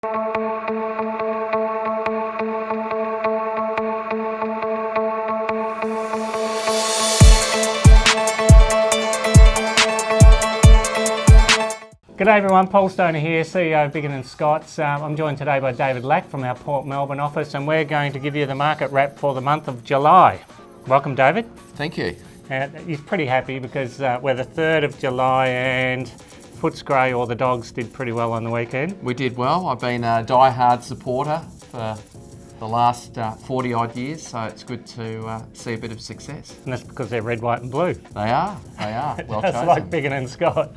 G'day everyone, Paul Stoner here, CEO of Biggin & Scott's. I'm joined today by David Lack from our Port Melbourne office, and we're going to give you the market wrap for the month of July. Welcome, David. Thank you. He's pretty happy because we're the 3rd of July and Footscray, or the dogs, did pretty well on the weekend. We did well. I've been a die-hard supporter for the last 40 odd years, so it's good to see a bit of success. And that's because they're red, white and blue. They are. Well That's chosen. like Biggin & Scott.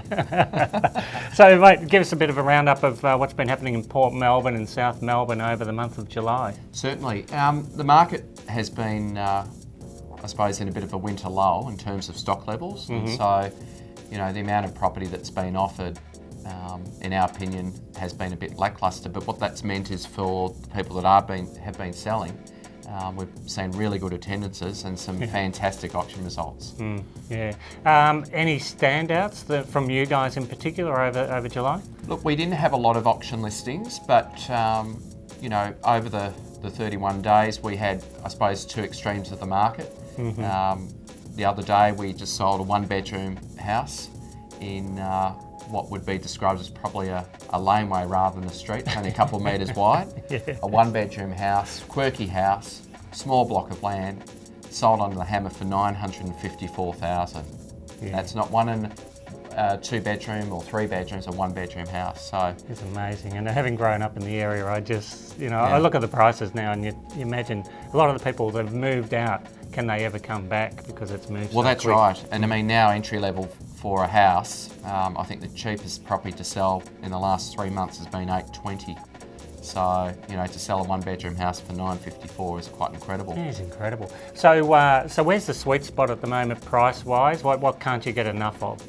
So mate, give us a bit of a roundup of what's been happening in Port Melbourne and South Melbourne over the month of July. Certainly. The market has been, I suppose, in a bit of a winter lull in terms of stock levels. And so, you know, the amount of property that's been offered, in our opinion, has been a bit lacklustre. But what that's meant is for the people that have been selling, we've seen really good attendances and some fantastic auction results. Any standouts from you guys in particular over July? Look, we didn't have a lot of auction listings, but you know, over the 31 days, we had, I suppose, two extremes of the market. The other day, we just sold a one-bedroom house in what would be described as probably a laneway rather than a street, only a couple of metres wide. A one-bedroom house, quirky house, small block of land, sold under the hammer for $954,000. That's not one and two-bedroom or three bedrooms, a one-bedroom house. So it's amazing. And having grown up in the area, I just, I look at the prices now, and you imagine a lot of the people that have moved out, can they ever come back because it's moved so that's quick. right. And I mean, now entry level for a house, I think the cheapest property to sell in the last 3 months has been $820. So, you know, to sell a one-bedroom house for $954 is quite incredible. Yeah, it's incredible. So, where's the sweet spot at the moment, price-wise? What can't you get enough of?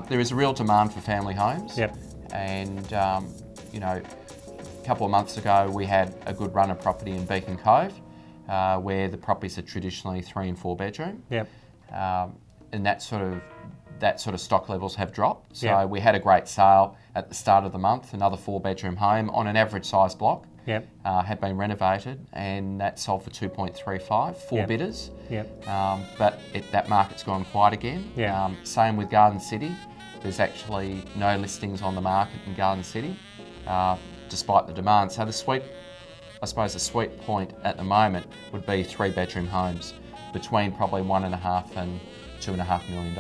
There is a real demand for family homes. Yep. And, you know, a couple of months ago, we had a good run of property in Beacon Cove, where the properties are traditionally 3 and 4 bedroom. Yep. And that sort of stock levels have dropped. So we had a great sale at the start of the month, another 4-bedroom home on an average size block. Yep. Had been renovated, and that sold for 2.35, four bidders. Yep. But that market's gone quiet again. Yeah. Same with Garden City. There's actually no listings on the market in Garden City, despite the demand. So the sweet point at the moment would be 3-bedroom homes between probably $1.5 and $2.5 million.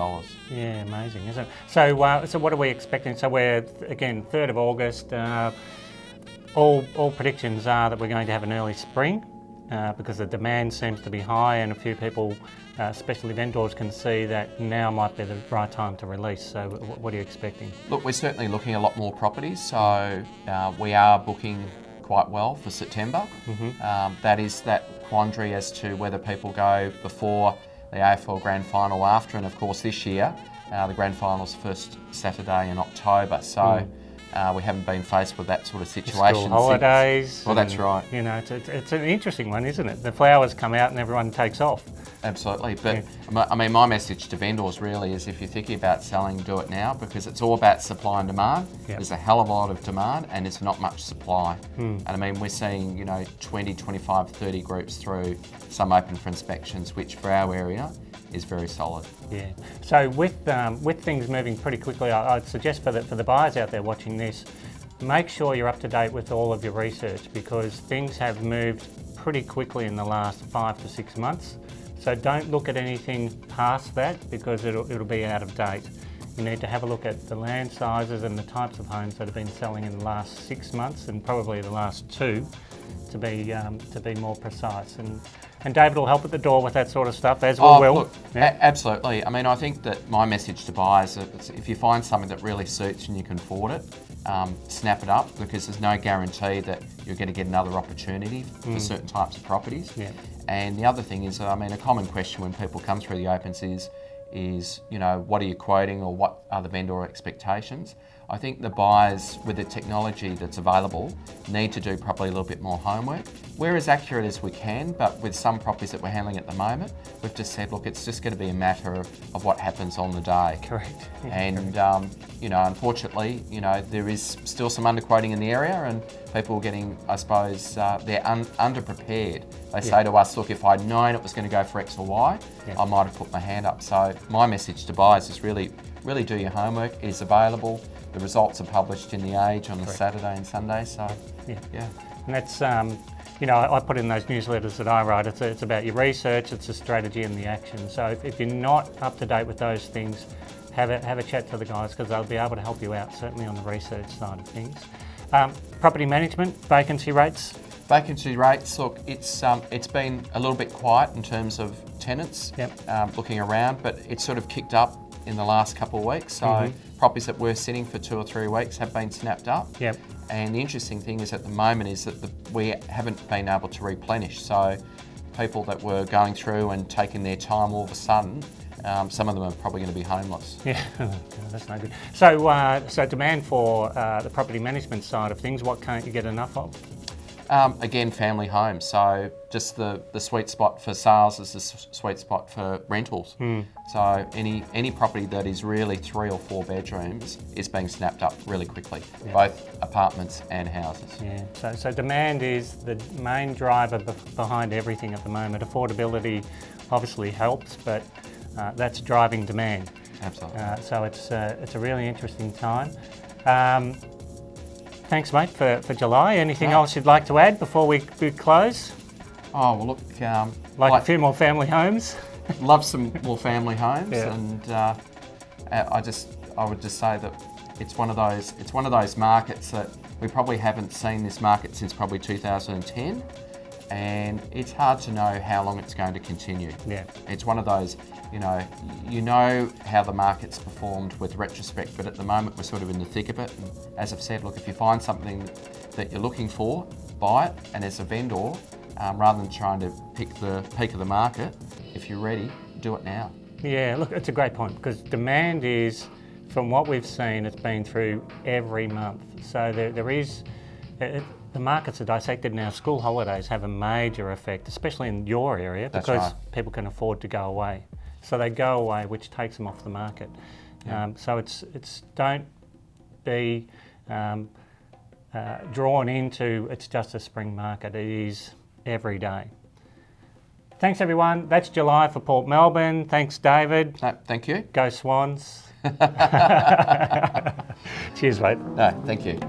Yeah, amazing, isn't it? So what are we expecting? So we're, again, 3rd of August. All predictions are that we're going to have an early spring because the demand seems to be high, and a few people, especially vendors, can see that now might be the right time to release. So what are you expecting? Look, we're certainly looking at a lot more properties. So we are booking quite well for September. That is that quandary as to whether people go before the AFL Grand Final or after, and of course this year the Grand Final's first Saturday in October, so we haven't been faced with that sort of situation. School holidays. Well, that's right. You know, it's an interesting one, isn't it? The flowers come out and everyone takes off. Absolutely, but I mean, my message to vendors really is, if you're thinking about selling, do it now, because it's all about supply and demand. There's a hell of a lot of demand and there's not much supply. And I mean, we're seeing, 20, 25, 30 groups through, some open for inspections, which for our area is very solid. Yeah. So with things moving pretty quickly, I'd suggest for the buyers out there watching this, make sure you're up to date with all of your research, because things have moved pretty quickly in the last 5 to 6 months. So don't look at anything past that, because it'll be out of date. You need to have a look at the land sizes and the types of homes that have been selling in the last 6 months, and probably the last 2, to be more precise. And David will help at the door with that sort of stuff, as we will. Look, absolutely. I mean, I think that my message to buyers is, if you find something that really suits and you can afford it, snap it up, because there's no guarantee that you're going to get another opportunity for certain types of properties. Yeah. And the other thing is, I mean, a common question when people come through the opens is, what are you quoting, or what are the vendor expectations? I think the buyers, with the technology that's available, need to do probably a little bit more homework. We're as accurate as we can, but with some properties that we're handling at the moment, we've just said, look, it's just going to be a matter of what happens on the day. Correct. Yeah, And, correct. Unfortunately, there is still some underquoting in the area, and people are getting, I suppose, they're underprepared. They say to us, look, if I'd known it was going to go for X or Y, I might have put my hand up. So my message to buyers is really do your homework. It is available. The results are published in The Age on the Saturday and Sunday. So, yeah. And that's, I put in those newsletters that I write. It's about your research, it's the strategy and the action. So if you're not up to date with those things, have a chat to the guys, because they'll be able to help you out, certainly on the research side of things. Property management, vacancy rates. Vacancy rates, look, it's been a little bit quiet in terms of tenants looking around, but it's sort of kicked up in the last couple of weeks. So properties that were sitting for 2 or 3 weeks have been snapped up. Yep. And the interesting thing is at the moment is that we haven't been able to replenish. So people that were going through and taking their time, all of a sudden, some of them are probably going to be homeless. Yeah, that's no good. So demand for the property management side of things, what can't you get enough of? Again, family homes. So just the sweet spot for sales is the sweet spot for rentals. So any property that is really 3 or 4 bedrooms is being snapped up really quickly, both apartments and houses. Yeah. So demand is the main driver behind everything at the moment. Affordability obviously helps, but that's driving demand. Absolutely. So it's a really interesting time. Thanks, mate, for July. Anything else you'd like to add before we close? Oh, well, look... like a few more family homes? Love some more family homes, Yeah. and I would just say that it's one of those markets that we probably haven't seen this market since probably 2010, and it's hard to know how long it's going to continue. Yeah. It's one of those, you know how the market's performed with retrospect, but at the moment we're sort of in the thick of it. And as I've said, look, if you find something that you're looking for, buy it, and as a vendor, rather than trying to pick the peak of the market, if you're ready, do it now. Yeah, look, it's a great point, because demand is, from what we've seen, it's been through every month. So there is, the markets are dissected now. School holidays have a major effect, especially in your area, because people can afford to go away. So they go away, which takes them off the market. Yeah. So it's don't be drawn into it's just a spring market. It is every day. Thanks, everyone. That's July for Port Melbourne. Thanks, David. No, thank you. Go Swans. Cheers, mate. No, thank you.